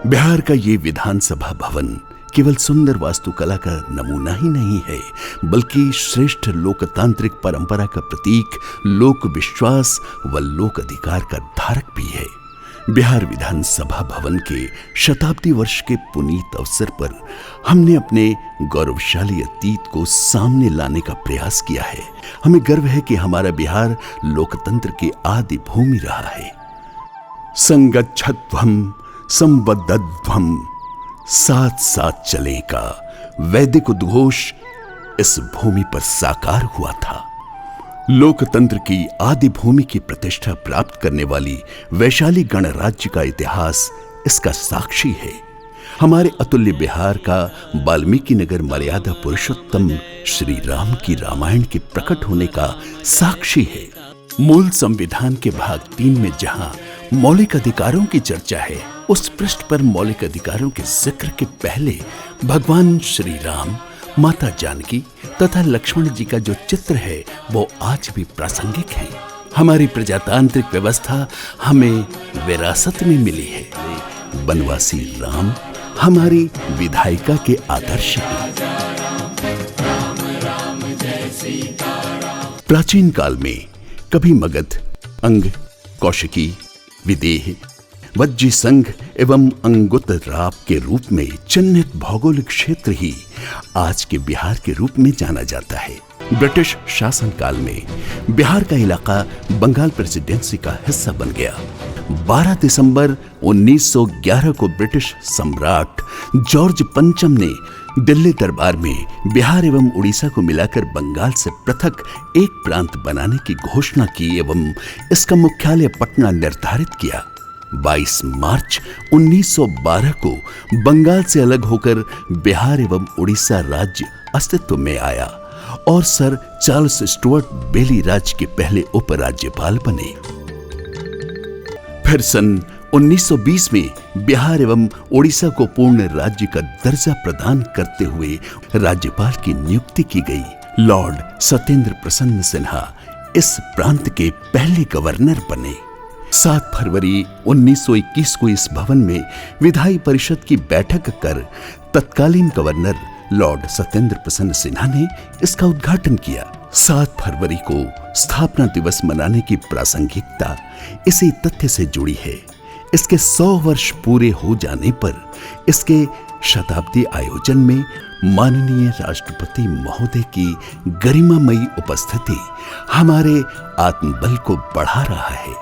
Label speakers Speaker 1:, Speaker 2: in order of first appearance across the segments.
Speaker 1: बिहार का ये विधानसभा भवन केवल सुंदर वास्तुकला का नमूना ही नहीं है, बल्कि श्रेष्ठ लोकतांत्रिक परंपरा का प्रतीक, लोक विश्वास व लोक अधिकार का धारक भी है। बिहार विधानसभा भवन के शताब्दी वर्ष के पुनीत अवसर पर हमने अपने गौरवशाली अतीत को सामने लाने का प्रयास किया है। हमें गर्व है कि हमारा बिहार लोकतंत्र की आदि भूमि रहा है। संगच्छध्वम् संबद्धध्वम्, साथ साथ चले का वैदिक उद्घोष इस भूमि पर साकार हुआ था। लोकतंत्र की आदि भूमि की प्रतिष्ठा प्राप्त करने वाली वैशाली गणराज्य का इतिहास इसका साक्षी है। हमारे अतुल्य बिहार का वाल्मीकि नगर मर्यादा पुरुषोत्तम श्री राम की रामायण के प्रकट होने का साक्षी है। मूल संविधान के भाग 3 में जहां मौलिक अधिकारों की चर्चा है, उस पृष्ठ पर मौलिक अधिकारों के जिक्र के पहले भगवान श्री राम, माता जानकी तथा लक्ष्मण जी का जो चित्र है वो आज भी प्रासंगिक है। हमारी प्रजातांत्रिक व्यवस्था हमें विरासत में मिली है। बनवासी राम हमारी विधायिका के आदर्श हैं। प्राचीन काल में कभी मगध, अंग, कौशिकी, विदेह, वज्जी संघ एवं अंगुत्तराप के रूप में चिन्हित भौगोलिक क्षेत्र ही आज के बिहार के रूप में जाना जाता है। ब्रिटिश शासन काल में बिहार का इलाका बंगाल प्रेसिडेंसी का हिस्सा बन गया। 12 दिसंबर 1911 को ब्रिटिश सम्राट जॉर्ज पंचम ने दिल्ली दरबार में बिहार एवं उड़ीसा को मिलाकर बंगाल से पृथक एक प्रांत बनाने की घोषणा की एवं इसका मुख्यालय पटना निर्धारित किया। 22 मार्च 1912 को बंगाल से अलग होकर बिहार एवं उड़ीसा राज्य अस्तित्व में आया और सर चार्ल्स स्टुअर्ट बेली राज्य के पहले उपराज्यपाल बने। फिर सन 1920 में बिहार एवं उड़ीसा को पूर्ण राज्य का दर्जा प्रदान करते हुए राज्यपाल की नियुक्ति की गई। लॉर्ड सत्येंद्र प्रसन्न सिन्हा इस प्रांत के पहले गवर्नर बने। 7 फरवरी 1921 को इस भवन में विधायी परिषद की बैठक कर तत्कालीन गवर्नर लॉर्ड सत्येंद्र प्रसन्न सिन्हा ने इसका उद्घाटन किया। 7 फरवरी को स्थापना दिवस मनाने की प्रासंगिकता इसी तथ्य से जुड़ी है। इसके 100 वर्ष पूरे हो जाने पर इसके शताब्दी आयोजन में माननीय राष्ट्रपति महोदय की गरिमामयी उपस्थिति हमारे आत्मबल को बढ़ा रहा है।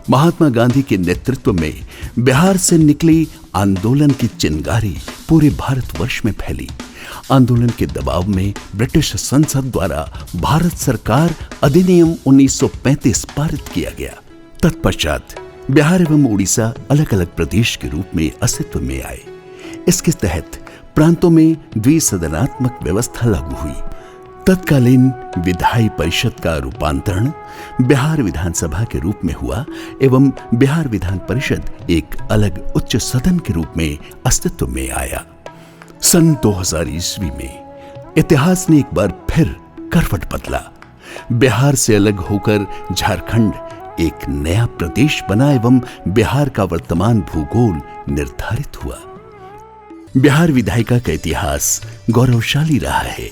Speaker 1: महात्मा गांधी के नेतृत्व में बिहार से निकली आंदोलन की चिंगारी पूरे भारतवर्ष में फैली। आंदोलन के दबाव में ब्रिटिश संसद द्वारा भारत सरकार अधिनियम 1935 पारित किया गया। तत्पश्चात बिहार एवं उड़ीसा अलग अलग प्रदेश के रूप में अस्तित्व में आए। इसके तहत प्रांतों में द्विसदनात्मक व्यवस्था लागू हुई। तत्कालीन विधायी परिषद का रूपांतरण बिहार विधानसभा के रूप में हुआ एवं बिहार विधान परिषद एक अलग उच्च सदन के रूप में अस्तित्व में आया। सन 2000 ईस्वी में इतिहास ने एक बार फिर करवट बदला। बिहार से अलग होकर झारखंड एक नया प्रदेश बना एवं बिहार का वर्तमान भूगोल निर्धारित हुआ। बिहार विधायिका का इतिहास गौरवशाली रहा है।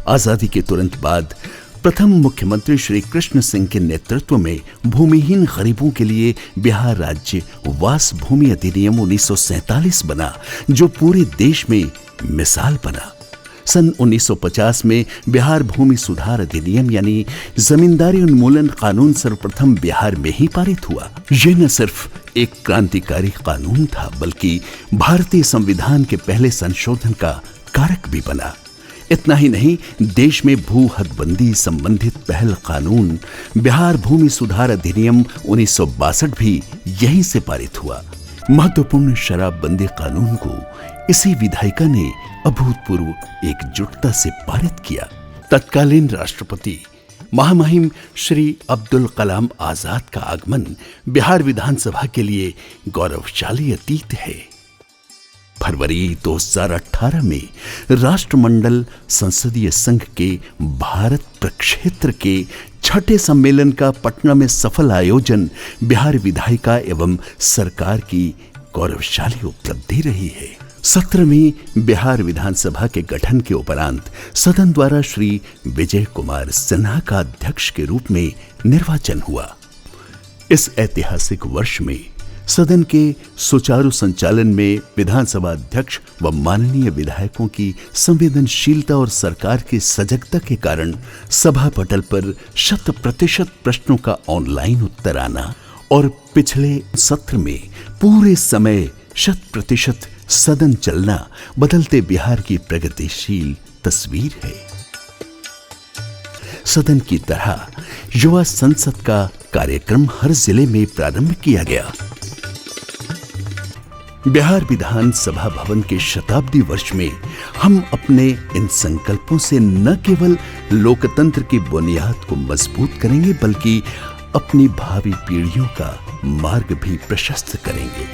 Speaker 1: आजादी के तुरंत बाद प्रथम मुख्यमंत्री श्री कृष्ण सिंह के नेतृत्व में भूमिहीन गरीबों के लिए बिहार राज्य वास भूमि अधिनियम 1947 बना, जो पूरे देश में मिसाल बना। सन 1950 में बिहार भूमि सुधार अधिनियम यानी जमींदारी उन्मूलन कानून सर्वप्रथम बिहार में ही पारित हुआ। यह न सिर्फ एक क्रांतिकारी कानून था, बल्कि भारतीय संविधान के पहले संशोधन का कारक भी बना। इतना ही नहीं, देश में भू हदबंदी संबंधित पहल कानून बिहार भूमि सुधार अधिनियम 1962 भी यहीं से पारित हुआ। महत्वपूर्ण शराबबंदी कानून को इसी विधायिका ने अभूतपूर्व एकजुटता से पारित किया। तत्कालीन राष्ट्रपति महामहिम श्री अब्दुल कलाम आजाद का आगमन बिहार विधानसभा के लिए गौरवशाली अतीत है। फरवरी 2018 में राष्ट्रमंडल संसदीय संघ के भारत प्रक्षेत्र के छठे सम्मेलन का पटना में सफल आयोजन बिहार विधायिका एवं सरकार की गौरवशाली उपलब्धि रही है। 17वीं बिहार विधानसभा के गठन के उपरांत सदन द्वारा श्री विजय कुमार सिन्हा का अध्यक्ष के रूप में निर्वाचन हुआ। इस ऐतिहासिक वर्ष में सदन के सुचारू संचालन में विधानसभा अध्यक्ष व माननीय विधायकों की संवेदनशीलता और सरकार की सजगता के कारण सभा पटल पर 100% प्रश्नों का ऑनलाइन उत्तर आना और पिछले सत्र में पूरे समय 100% सदन चलना बदलते बिहार की प्रगतिशील तस्वीर है। सदन की तरह युवा संसद का कार्यक्रम हर जिले में प्रारंभ किया गया। बिहार विधानसभा भवन के शताब्दी वर्ष में हम अपने इन संकल्पों से न केवल लोकतंत्र की बुनियाद को मजबूत करेंगे बल्कि अपनी भावी पीढ़ियों का मार्ग भी प्रशस्त करेंगे।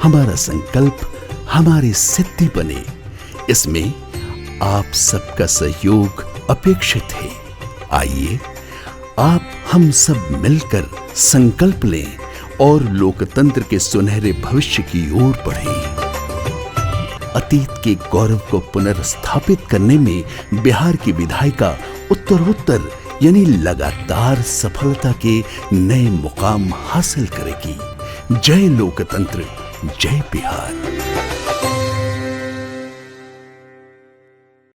Speaker 1: हमारा संकल्प हमारी सिद्धि बने, इसमें आप सबका सहयोग अपेक्षित है। आइए आप हम सब मिलकर संकल्प लें और लोकतंत्र के सुनहरे भविष्य की ओर बढ़ें। अतीत के गौरव को पुनर्स्थापित करने में बिहार की विधायिका उत्तरोत्तर यानी लगातार सफलता के नए मुकाम हासिल करेगी। जय लोकतंत्र, जय बिहार।